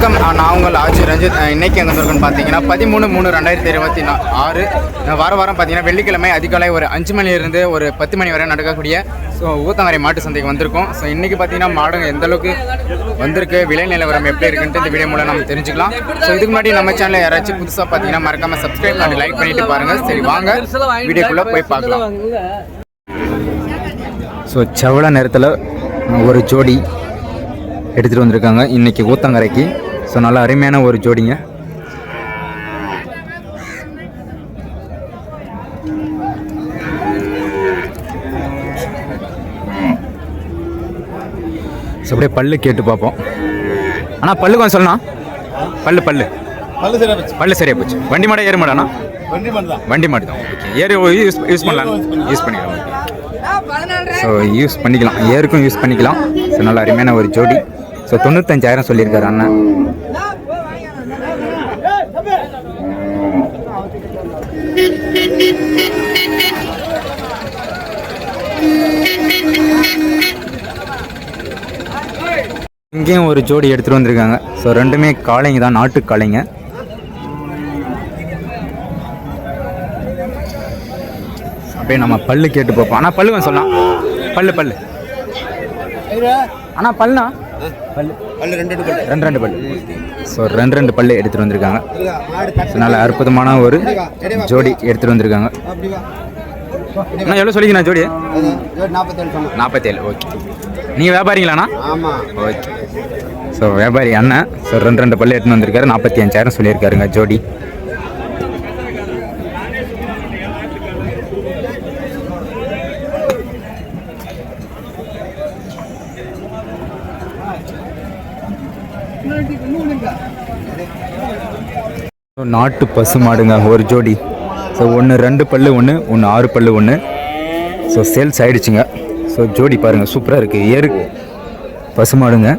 வணக்கம், நான் உங்கள் ஆட்சி ரஞ்சித். இன்றைக்கி எங்கே வந்திருக்குன்னு பார்த்தீங்கன்னா 13/3/2026 வாரம் பார்த்தீங்கன்னா வெள்ளிக்கிழமை அதிகாலை ஒரு 5 மணிலிருந்து ஒரு 10 மணி வரை நடக்கக்கூடிய ஊத்தங்கரை மாட்டு சந்தைக்கு வந்திருக்கோம். ஸோ இன்றைக்கி பார்த்தீங்கன்னா மாடுங்க எந்தளவுக்கு வந்திருக்கு, விலை நிலவரம் எப்படி இருக்குன்ட்டு இந்த வீடியோ மூலம் நம்ம தெரிஞ்சுக்கலாம். ஸோ இதுக்கு முன்னாடி நம்ம சேனலில் யாராச்சும் புதுசாக பார்த்தீங்கன்னா மறக்காமல் சப்ஸ்கிரைப் பண்ணி லைக் பண்ணிட்டு பாருங்கள். சரி வாங்க வீடியோக்குள்ளே போய் பார்க்கலாம். ஸோ செவல நேரத்தில் ஒரு ஜோடி எடுத்துகிட்டு வந்திருக்காங்க இன்றைக்கி ஊத்தங்கரைக்கு. ஸோ நல்லா அருமையான ஒரு ஜோடிங்க. ஸோ அப்படியே பல்லு கேட்டு பார்ப்போம். ஆனால் பல்லு கொஞ்சம் சொல்லலாம். பல்லு பல்லு பல்லு சரியாக போச்சு. வண்டி மாடா ஏறு மாடாண்ணா? வண்டி மாடு தான். ஓகே, ஏறு யூஸ் பண்ணலாம், யூஸ் பண்ணிக்கலாம். ஸோ யூஸ் பண்ணிக்கலாம், ஏருக்கும் யூஸ் பண்ணிக்கலாம். ஸோ நல்லா அருமையான ஒரு ஜோடி. ஸோ 95,000 சொல்லியிருக்காரு அண்ணன். இங்கேயும் ஒரு ஜோடி எடுத்துகிட்டு வந்திருக்காங்க. ஸோ ரெண்டுமே காளைங்க தான், நாட்டு காளைங்க. அப்படியே நம்ம பல்லு கேட்டு பார்ப்போம். ஆனால் பல்லு சொல்லலாம். பல்லு பல்லு ஆனால் பல்லுனா ரெண்டு பல்லு. ஸோ ரெண்டு பல்லு எடுத்துகிட்டு வந்திருக்காங்க. ஸோ நல்ல அற்புதமான ஒரு ஜோடி எடுத்துகிட்டு வந்திருக்காங்க. அண்ணா எவ்வளோ சொல்லிங்கண்ணா ஜோடி? 47. ஓகே, நீங்கள் வியாபாரிங்களாண்ணா? ஓகே. ஸோ வியாபாரி அண்ணன். ஸோ ரெண்டு பல்லு எடுத்துன்னு வந்திருக்காரு. 45,000 சொல்லியிருக்காருங்க ஜோடி. நாட்டு பசு மாடுங்க ஒரு ஜோடி. ஸோ ஒன்று 2 பல்லு, ஒன்று 6 பல்லு, ஒன்று. So sales ஆகிடுச்சுங்க. ஸோ ஜோடி பாருங்கள், சூப்பராக இருக்குது. ஏறு பசு மாடுங்க.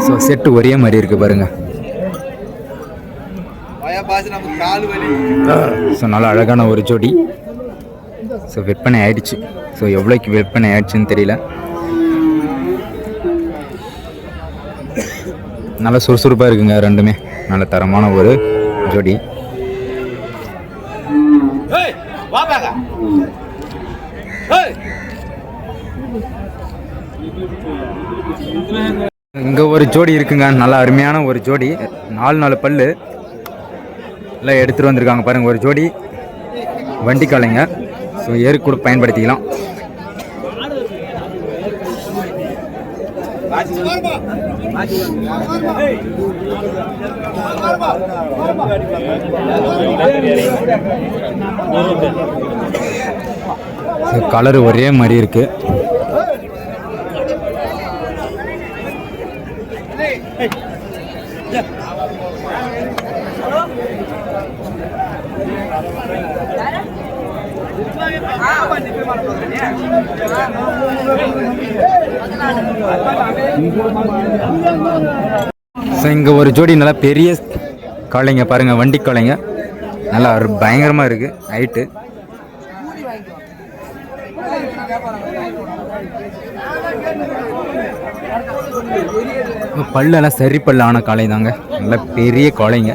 ஸோ செட்டு ஒரே மாதிரி இருக்குது பாருங்கள். ஸோ நல்லா அழகான ஒரு ஜோடி. ஸோ விற்பனை ஆயிடுச்சு. ஸோ எவ்வளோக்கு விற்பனை ஆயிடுச்சுன்னு தெரியல. நல்லா சுறுசுறுப்பாக இருக்குங்க ரெண்டுமே. நல்ல தரமான ஒரு ஜோடி. இங்கே ஒரு ஜோடி இருக்குங்க, நல்லா அருமையான ஒரு ஜோடி. 4 பல்லு எல்லாம் எடுத்துகிட்டு வந்திருக்காங்க பாருங்கள். ஒரு ஜோடி வண்டி காலைங்க. ஸோ ஏறு கூட பயன்படுத்திக்கலாம். கலர் ஒரே மாதிரி இருக்கு. ஸோ இங்கே ஒரு ஜோடி நல்லா பெரிய காளைங்க பாருங்கள், வண்டி காளைங்க. நல்லா பயங்கரமாக இருக்குது ஹைட்டு. பல்லெல்லாம் சரி பல்லான காளை தாங்க, நல்லா பெரிய காளைங்க.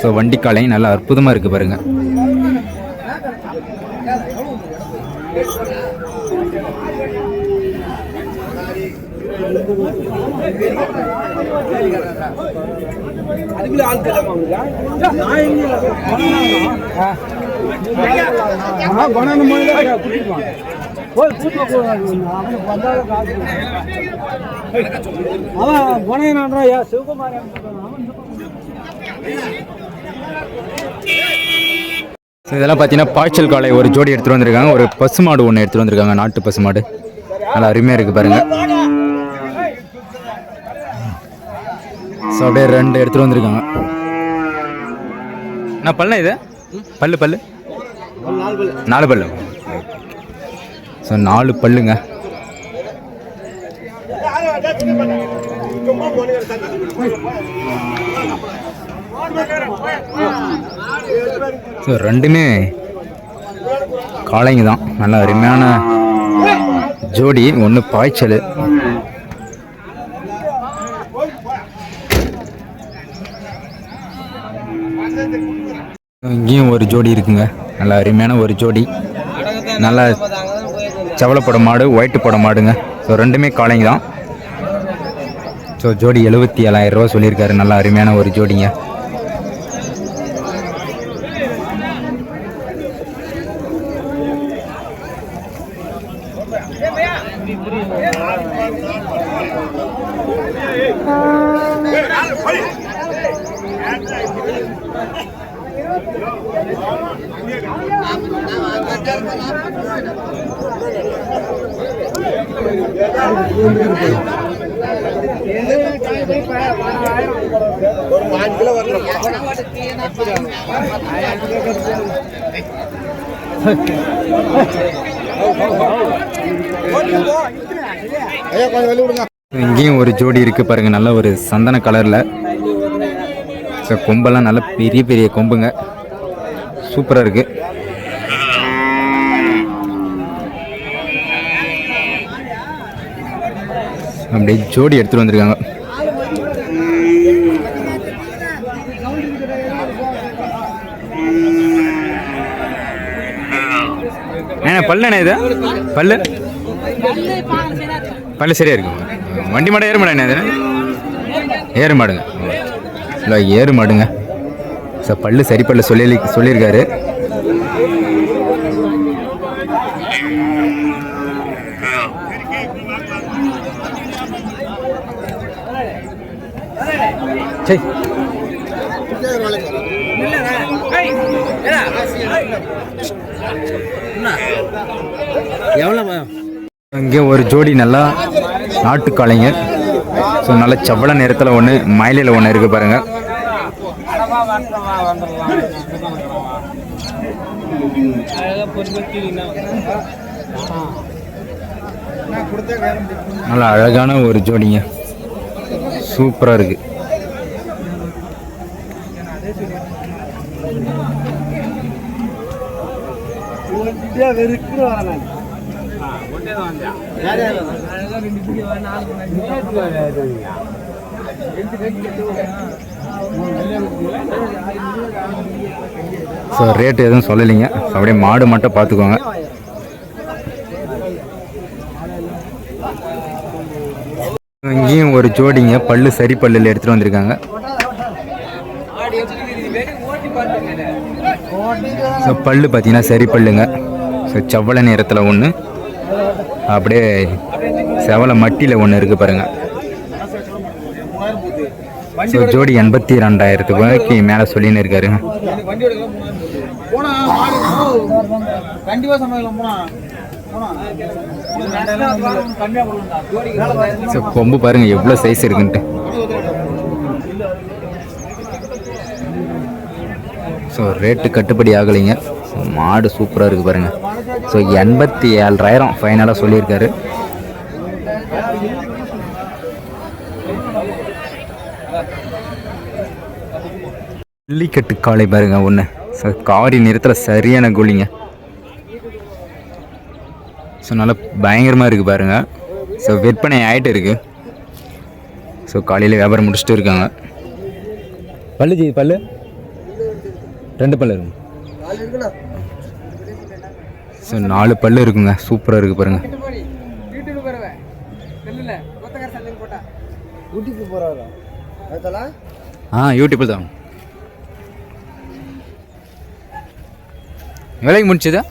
ஸோ வண்டி காளைங்க நல்லா அற்புதமாக இருக்குது பாருங்கள். இதெல்லாம் பார்த்தீங்கன்னா பாய்ச்சல் காளை ஒரு ஜோடி எடுத்துகிட்டு வந்திருக்காங்க. ஒரு பசு மாடு ஒன்று எடுத்துகிட்டு வந்திருக்காங்க, நாட்டு பசு மாடு. நல்லா அருமையாக இருக்குது பாருங்கள். ஸோ அப்படியே 2 எடுத்துகிட்டு வந்திருக்காங்க. நான் பல்ல இது பல்லு 4 பல்லு. ஸோ 4 பல்லுங்க. ஸோ ரெண்டுமே காளைங்க தான். நல்ல அருமையான ஜோடி. ஒன்று பாய்ச்சல், இங்கேயும் ஒரு ஜோடி இருக்குங்க, நல்லா அருமையான ஒரு ஜோடி, நல்லா செவலப்பட மாடு, ஒயிட்டு போட மாடுங்க. ஸோ ரெண்டுமே காளைங்க தான். ஸோ ஜோடி 77,000 ரூபா சொல்லியிருக்காரு. நல்லா அருமையான ஒரு ஜோடிங்க. இங்கேயும் ஒரு ஜோடி இருக்கு பாருங்க, நல்ல ஒரு சந்தன கலர்ல. கொம்பெல்லாம் நல்ல பெரிய பெரிய கொம்புங்க, சூப்பரா இருக்கு. அப்படியே ஜோடி எடுத்துட்டு வந்திருக்காங்க. பல்லு இது பல்லு பல்லு சரியா இருக்கு. வண்டி மாடு ஏறு மாடு என்ன ஏறு மாடுங்க, இல்லை ஏறு மாடுங்க. சார் பல்லு சரி பல்லு சொல்லியிருக்காரு. சரி இங்கே ஒரு ஜோடி நல்லா நாட்டுக்காளைங்க. ஸோ நல்ல செவ்வள நேரத்தில் ஒன்று, மயிலையில் ஒன்று இருக்குது பாருங்கள். நல்ல அழகான ஒரு ஜோடிங்க, சூப்பராக இருக்குது. ஸோ ரேட்டு எதுவும் சொல்லலைங்க, அப்படியே மாடு மட்டும் பார்த்துக்கோங்க. இங்கேயும் ஒரு ஜோடிங்க, பல்லு சரி பல்லில் எடுத்துகிட்டு வந்திருக்காங்க. ஸோ பல்லு பார்த்தீங்கன்னா சரி பல்லுங்க. ஸோ செவ்வள நேரத்தில் ஒன்று, அப்படியே செவலை மட்டியில் ஒன்று இருக்குது பாருங்கள். ஸோ ஜோடி 82,000 ரூபாய்க்கு மேலே சொல்லின்னு இருக்காரு. ஸோ கொம்பு பாருங்கள் எவ்வளோ சைஸ் இருக்குன்ட்டு. ஸோ ரேட்டு கட்டுப்படி ஆகலைங்க. மாடு சூப்பராக இருக்குது பாருங்கள். ஸோ 87,000 ஃபைனலாக சொல்லியிருக்காரு. ஜல்லிக்கட்டு காளை பாருங்க ஒன்று. ஸோ காரி நிறத்தில் சரியான கூலிங்க. ஸோ நல்லா பயங்கரமாக இருக்குது பாருங்கள். ஸோ விற்பனை ஆகிட்டு இருக்குது. ஸோ காலையில் வியாபாரம் முடிச்சுட்டு இருக்காங்க. பல்லு ஜி பல்லு 2 பல்லு இருக்குங்க. ஸோ 4 பல்லு இருக்குங்க, சூப்பராக இருக்குது பாருங்கள். யூடியூப்பில் தான். எவ்வளோக்கு முடிச்சுதா?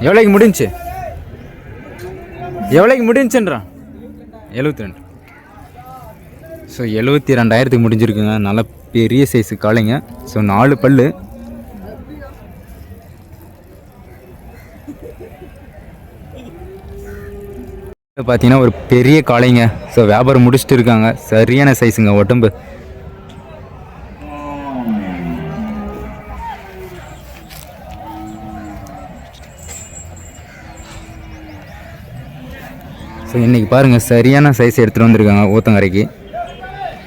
எவ்வளோக்கு முடிஞ்சு? எவ்வளோக்கு முடிஞ்சுன்றான்? 72. ஸோ 72,000 முடிஞ்சிருக்குங்க. நல்ல பெரிய சைஸு காளைங்க. ஸோ 4 பல்லு. பார்த்தீங்கன்னா ஒரு பெரிய காளைங்க. ஸோ வியாபாரம் முடிச்சுட்டு இருக்காங்க. சரியான சைஸுங்க உடம்பு. ஸோ இன்றைக்கி பாருங்கள் சரியான சைஸ் எடுத்துகிட்டு வந்திருக்காங்க ஊத்தங்கரைக்கு.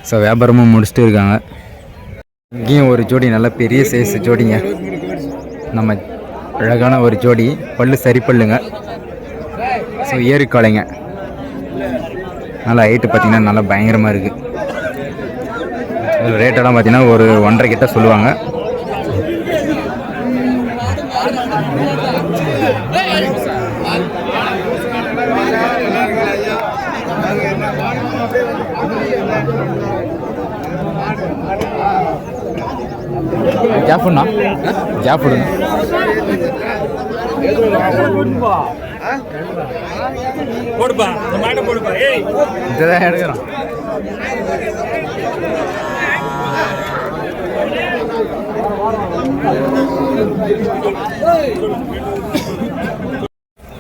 ஸோ வியாபாரமும் முடிச்சுட்டு இருக்காங்க. இங்கேயும் ஒரு ஜோடி நல்ல பெரிய சைஸ் ஜோடிங்க. நம்ம அழகான ஒரு ஜோடி, பல்லு சரி பல்லுங்க. ஸோ ஏறு காளைங்க. நல்லா ஹைட்டு பார்த்திங்கன்னா நல்லா பயங்கரமாக இருக்குது. ரேட்டெல்லாம் பார்த்தீங்கன்னா ஒரு 1.5 கிட்ட சொல்லுவாங்க. கேஃபுண்ணா கேஃபுடு இதுதான் எடுக்கிறோம்.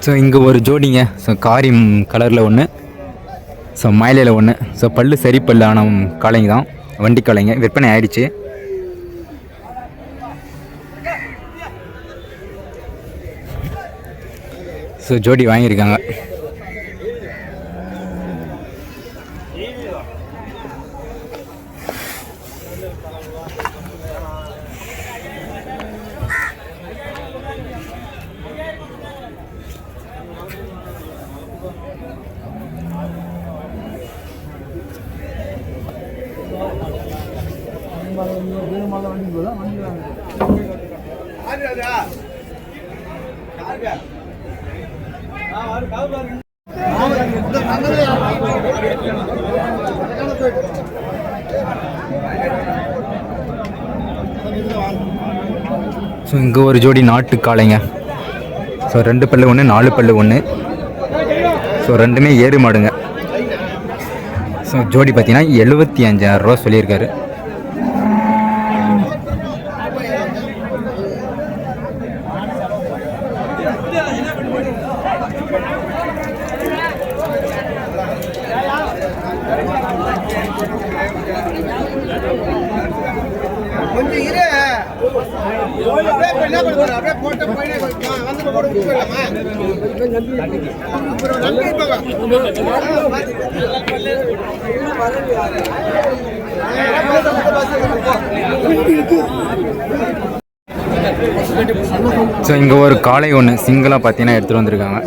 ஸோ இங்கே ஒரு ஜோடிங்க. ஸோ காரி கலரில் ஒன்று, ஸோ மயிலையில் ஒன்று. ஸோ பல்லு சரி பல்லு ஆன காளைங்க தான், வண்டி காளைங்க. விற்பனை ஆயிடுச்சு. ஸோ ஜோடி வாங்கியிருக்காங்க. ஸோ இங்கே ஒரு ஜோடி நாட்டு காளைங்க. ஸோ 2 பல்லு ஒன்று, 4 பல்லு ஒன்று. ஸோ ரெண்டுமே ஏறு மாடுங்க. ஸோ ஜோடி பார்த்தீங்கன்னா 75,000 ரூபா சொல்லியிருக்காரு. ஸோ இங்கே ஒரு காளை ஒன்று சிங்கிளாக பார்த்தீங்கன்னா எடுத்துகிட்டு வந்திருக்காங்க.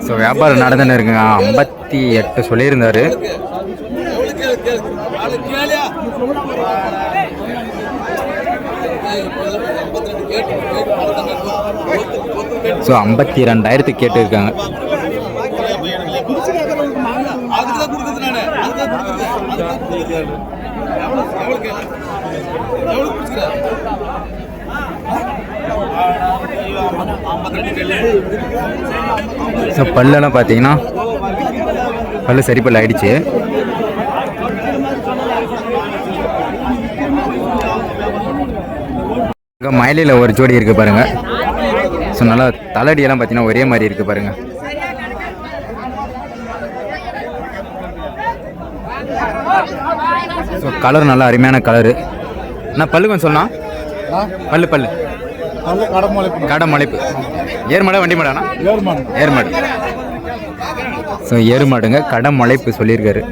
ஸோ வியாபாரம் நடந்துன்னு இருக்குங்க. 58 சொல்லியிருந்தார். ஸோ 52,000 கேட்டு இருக்காங்க. ஸோ பல்லெல்லாம் பார்த்தீங்கன்னா பல்லு சரி பல்லு ஆயிடுச்சு. இங்கே மயிலையில் ஒரு ஜோடி இருக்குது பாருங்கள். ஸோ நல்லா தலடியெல்லாம் பார்த்தீங்கன்னா ஒரே மாதிரி இருக்குது பாருங்கள். ஸோ கலர் நல்லா அருமையான கலரு. நான் பல்லு கொஞ்சம் சொன்னா பல்லு பல்லு கடை மலைப்பு ஏர்மாடா வண்டி மாடாண்ணா? ஏர்மாடு. ஸோ ஏறுமாடுங்க, கடை மலைப்பு சொல்லியிருக்காரு.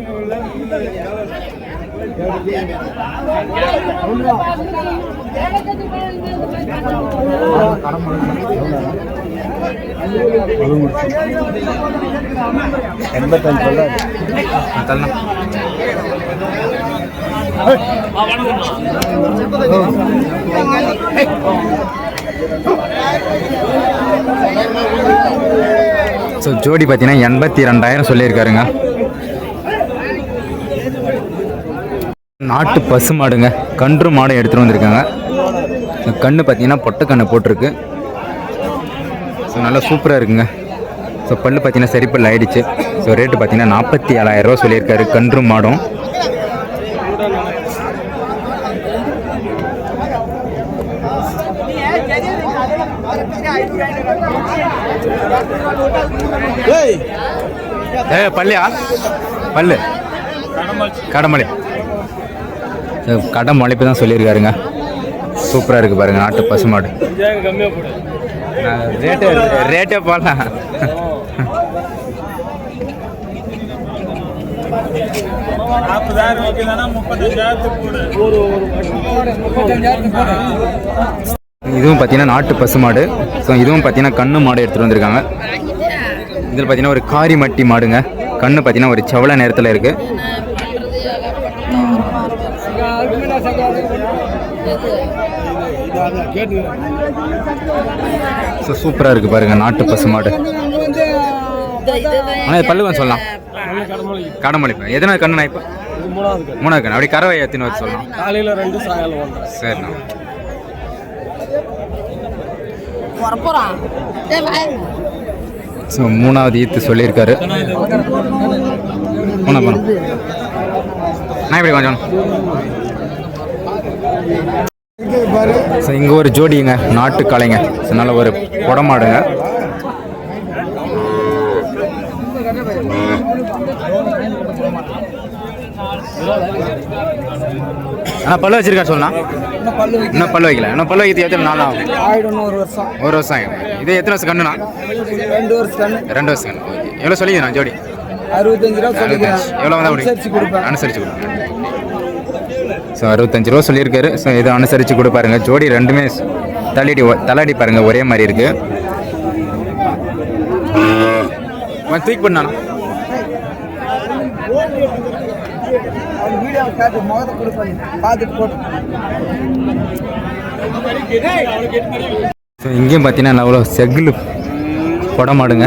ஸோ ஜோடி பார்த்தீங்கன்னா 82,000 சொல்லியிருக்காருங்க. நாட்டு பசு மாடுங்க, கன்று மாடு எடுத்துகிட்டு வந்திருக்காங்க. கன்று பார்த்தீங்கன்னா பொட்டை கண்ணை போட்டிருக்கு. ஸோ நல்லா சூப்பராக இருக்குங்க. ஸோ பல்லு பார்த்தீங்கன்னா சரி பல்லு ஆயிடுச்சு. ஸோ ரேட்டு பார்த்தீங்கன்னா 47,000 ரூபா சொல்லியிருக்காரு கன்று மாடும். பல்லியா பல்லு கடமலை கடமலைப்பு தான் சொல்லியிருக்காருங்க. சூப்பராக இருக்குது பாருங்கள் நாட்டு பசுமாடு. ரேட்டே போடலாம். இதுவும் பார்த்தீங்கன்னா நாட்டு பசுமாடு. ஸோ இதுவும் பார்த்தீங்கன்னா கண்ணு மாடு எடுத்துகிட்டு வந்திருக்காங்க. இதில் பார்த்தீங்கன்னா ஒரு காரி மட்டி மாடுங்க. கண்ணு பார்த்தீங்கன்னா ஒரு செவல நேரத்தில் இருக்குது. சூப்பராக இருக்குது பாருங்கள் நாட்டு பசு மாடு. ஆனால் பல்லு கொஞ்சம் சொல்லலாம். கடமொழி எதனா கண்ணு இப்போ மூணாவது கண்ணு அப்படி கறவை எத்தின்னு வச்சு சொல்லலாம். காலையில் 2 சாயங்காலம் 1. சரிண்ணா. ஸோ மூணாவது ஈத்து சொல்லியிருக்காரு. போன நான் இப்படி கொஞ்சம் ஸோ இங்கே ஒரு ஜோடிங்க நாட்டு காளைங்க. ஸோ நல்ல ஒரு குடமாடுங்க. ஆனால் பல்லு வச்சிருக்கா சொல்லலாம். இன்னும் பல்லு வைக்கல. இன்னும் பல்லு வைக்கிறது எத்தனை நாள் ஆகும்? ஒரு வருஷம் ஆகும். இது எத்தனை வருஷம் கண்ணுண்ணா? 2 வருஷம் கண்ணு. 2 வருஷம் கண்ணு. ஓகே. எவ்வளோ சொல்லிக்கிறேன் ஜோடி? 65 ரூபா சொல்லிக்கிறேன். எவ்வளோ வந்தால் அனுசரிச்சு கொடுப்பேன். அனுசரிச்சு கொடுப்பேன். ஸோ 65 ரூபா சொல்லியிருக்காரு. ஸோ இதை அனுசரித்து கொடுப்பாருங்க. ஜோடி ரெண்டுமே தள்ளாடி பாருங்க ஒரே மாதிரி இருக்கு. தூக்கி பண்ணானா இங்கேயும் பார்த்தீங்கன்னா அவ்வளோ செகுலு குடமாடுங்க.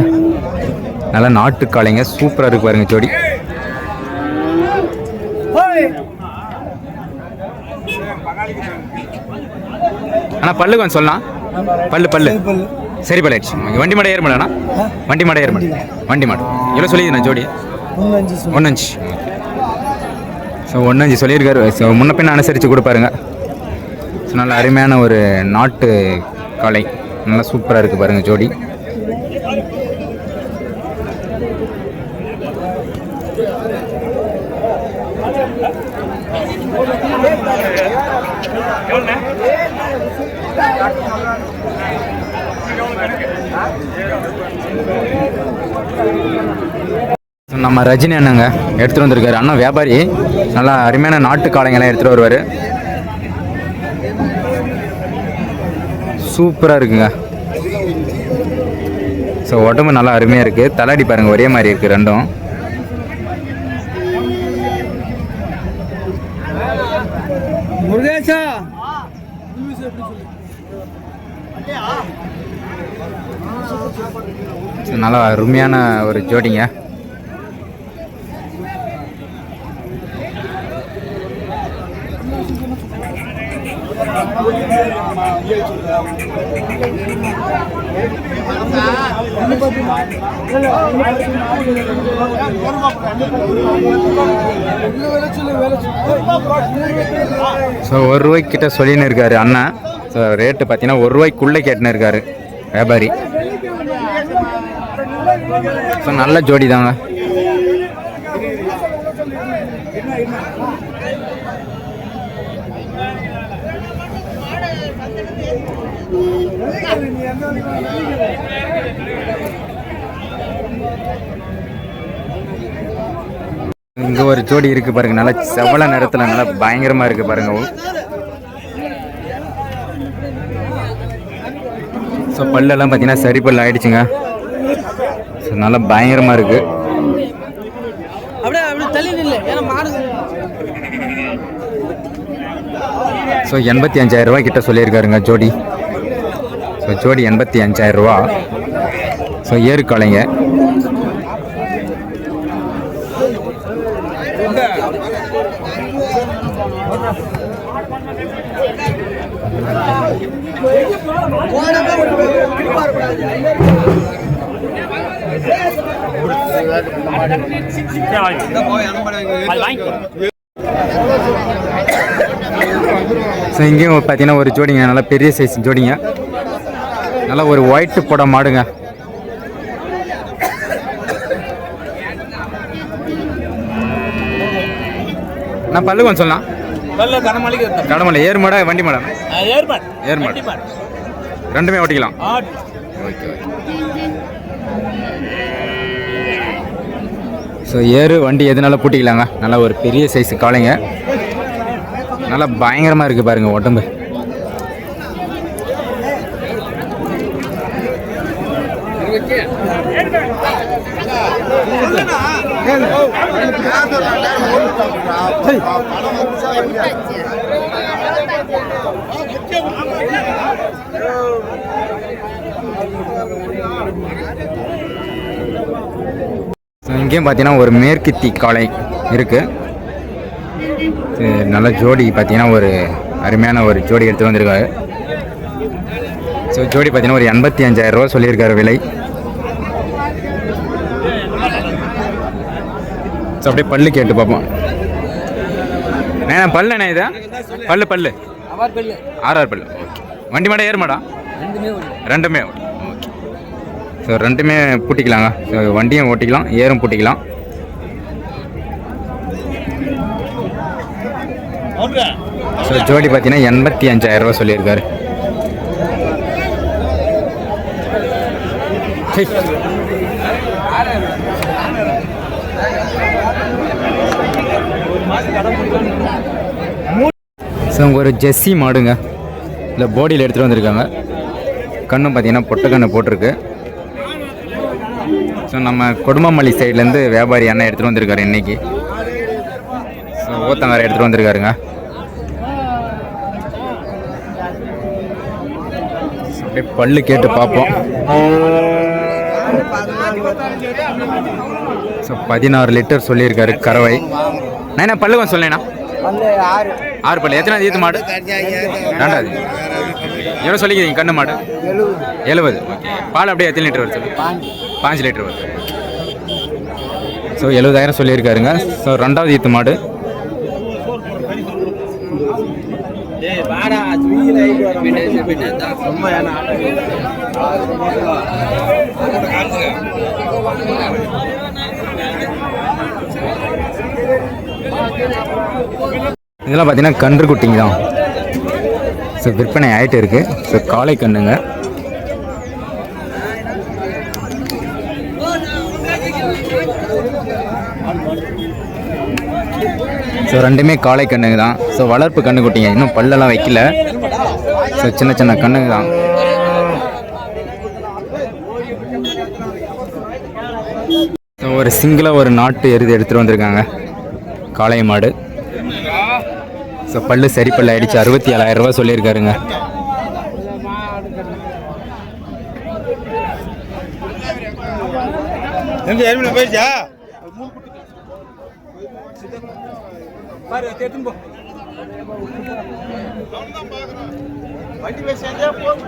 நல்லா நாட்டு காளைங்க. சூப்பராக இருக்கு பாருங்க ஜோடி. ஆனால் பல்லு கொஞ்சம் சொல்லலாம். பல்லு சரி பல்லு ஆயிடுச்சு. வண்டி மாடை ஏற மாட்டேண்ணா. வண்டி மாடை எவ்வளோ சொல்லிடுண்ணா ஜோடி? 1.5. ஸோ 1.5 சொல்லியிருக்காரு. ஸோ முன்ன பின்ன அனுசரித்து கொடுப்பாருங்க. ஸோ நல்ல அருமையான ஒரு நாட்டு காளை. நல்லா சூப்பராக இருக்குது பாருங்கள் ஜோடி. நம்ம ரஜினி அண்ணங்க எடுத்துகிட்டு வந்திருக்காரு. அண்ணா வியாபாரி. நல்லா அருமையான நாட்டு காளைங்கெல்லாம் எடுத்துகிட்டு வருவார். சூப்பராக இருக்குங்க. ஸோ உடம்பு நல்லா அருமையாக இருக்குது. தலாடி பாருங்கள் ஒரே மாதிரி இருக்குது ரெண்டும். முருகேஷா நல்லா அருமையான ஒரு ஜோடிங்க. ஸோ 1 ரூபாய்க்கிட்ட சொல்லின்னு இருக்காரு அண்ணா. ஸோ ரேட்டு பார்த்தீங்கன்னா 1 ரூபாய்க்குள்ளே கேட்டுன்னு இருக்காரு வியாபாரி. ஸோ நல்ல ஜோடி தாங்க. இங்கே ஒரு ஜோடி இருக்குது பாருங்க. நல்லா செவல நேரத்தில் நல்லா பயங்கரமாக இருக்குது பாருங்க. ஸோ பல்லெல்லாம் பார்த்தீங்கன்னா சரி பல் ஆயிடுச்சுங்க. ஸோ நல்லா பயங்கரமாக இருக்குது. ஸோ 85,000 ரூபா கிட்ட சொல்லியிருக்காருங்க ஜோடி. ஸோ ஜோடி 85,000 ரூபா. ஸோ ஏறு காளைங்க. ஸோ இங்கேயும் பார்த்தீங்கன்னா ஒரு ஜோடிங்க. நல்லா பெரிய சைஸ் ஜோடிங்க. நல்லா ஒரு ஒயிட் போட மாடுங்க. நான் பல்லு கொஞ்சம் சொல்லலாம். கடமலை ஏறு மாடா வண்டி மாடா? ஏறு மாடு ரெண்டுமே ஓட்டிக்கலாம். Okay okay. ஸோ ஏறு வண்டி எதுனால பூட்டிக்கலாங்க. நல்லா ஒரு பெரிய சைஸ் காளைங்க. நல்லா பயங்கரமாக இருக்குது பாருங்கள் உடம்பு. இங்கேயும் பார்த்தீங்கன்னா ஒரு மேற்கித்தி காளை இருக்குது. நல்ல ஜோடி பார்த்தீங்கன்னா ஒரு அருமையான ஒரு ஜோடி எடுத்து வந்திருக்காரு. ஸோ ஜோடி பார்த்தீங்கன்னா ஒரு 85,000 ரூபா சொல்லியிருக்காரு விலை. ஸோ அப்படியே பல்லு கேட்டு பார்ப்போம். பல்லு என்ன இது? பல்லு ஆறாறு பல்லு. ஓகே. வண்டி மாடா ஏறு மாடா? ரெண்டுமே ஓகே. ஸோ ரெண்டுமே பூட்டிக்கலாங்க. ஸோ வண்டியும் ஓட்டிக்கலாம், ஏறும் பூட்டிக்கலாம். ஸோ ஜோடி பார்த்தீங்கன்னா 85,000 ரூபா சொல்லியிருக்காரு. ஸோ ஒரு ஜெஸ்ஸி மாடுங்க. இல்லை போடியில் எடுத்துகிட்டு வந்திருக்காங்க. கண்ணும் பார்த்தீங்கன்னா பொட்டை கண்ணு போட்டிருக்கு. ஸோ நம்ம கொடுமாமல்லி சைட்லேருந்து வியாபாரி அண்ணன் எடுத்துகிட்டு வந்திருக்காரு இன்றைக்கி. ஸோ ஊத்தங்காரை எடுத்துகிட்டு வந்திருக்காருங்க. அப்படியே பல்லு கேட்டு பார்ப்போம். ஸோ 16 லிட்டர் சொல்லியிருக்காரு கறவை. நான் என்ன பல்லு கொஞ்சம் சொல்லேண்ணா? 6 பல்லு. எத்தனை ஈத்து மாடு? 2வது. எவ்வளோ சொல்லிக்கிறீங்க கண்ணு மாடு? 70. ஓகே. பால் அப்படியே எத்தனை லிட்டர் வருது? 5 லிட்டர் வருது. ஸோ 70,000 சொல்லியிருக்காருங்க. ஸோ 2வது ஈத்து மாடு. இதெல்லாம் பார்த்தீங்கன்னா கன்று குட்டிங்க தான். ஸோ விற்பனை ஆகிட்டு இருக்கு. ஸோ காளை கண்ணுங்க. ஸோ ரெண்டுமே காளை கண்ணுங்க தான். ஸோ வளர்ப்பு கண்ணு குட்டிங்க, இன்னும் பல்லெல்லாம் வைக்கல. ஸோ சின்ன சின்ன கண்ணுங்க தான். ஸோ ஒரு சிங்கிளாக ஒரு நாட்டு எருது எடுத்துகிட்டு வந்திருக்காங்க காளை மாடு. ஸோ பல்லு சரி பல்லு ஆயிடுச்சு. 67,000 ரூபா சொல்லியிருக்காருங்க. போயிடுச்சா வண்டி போய் சேர்ந்தா போகுது.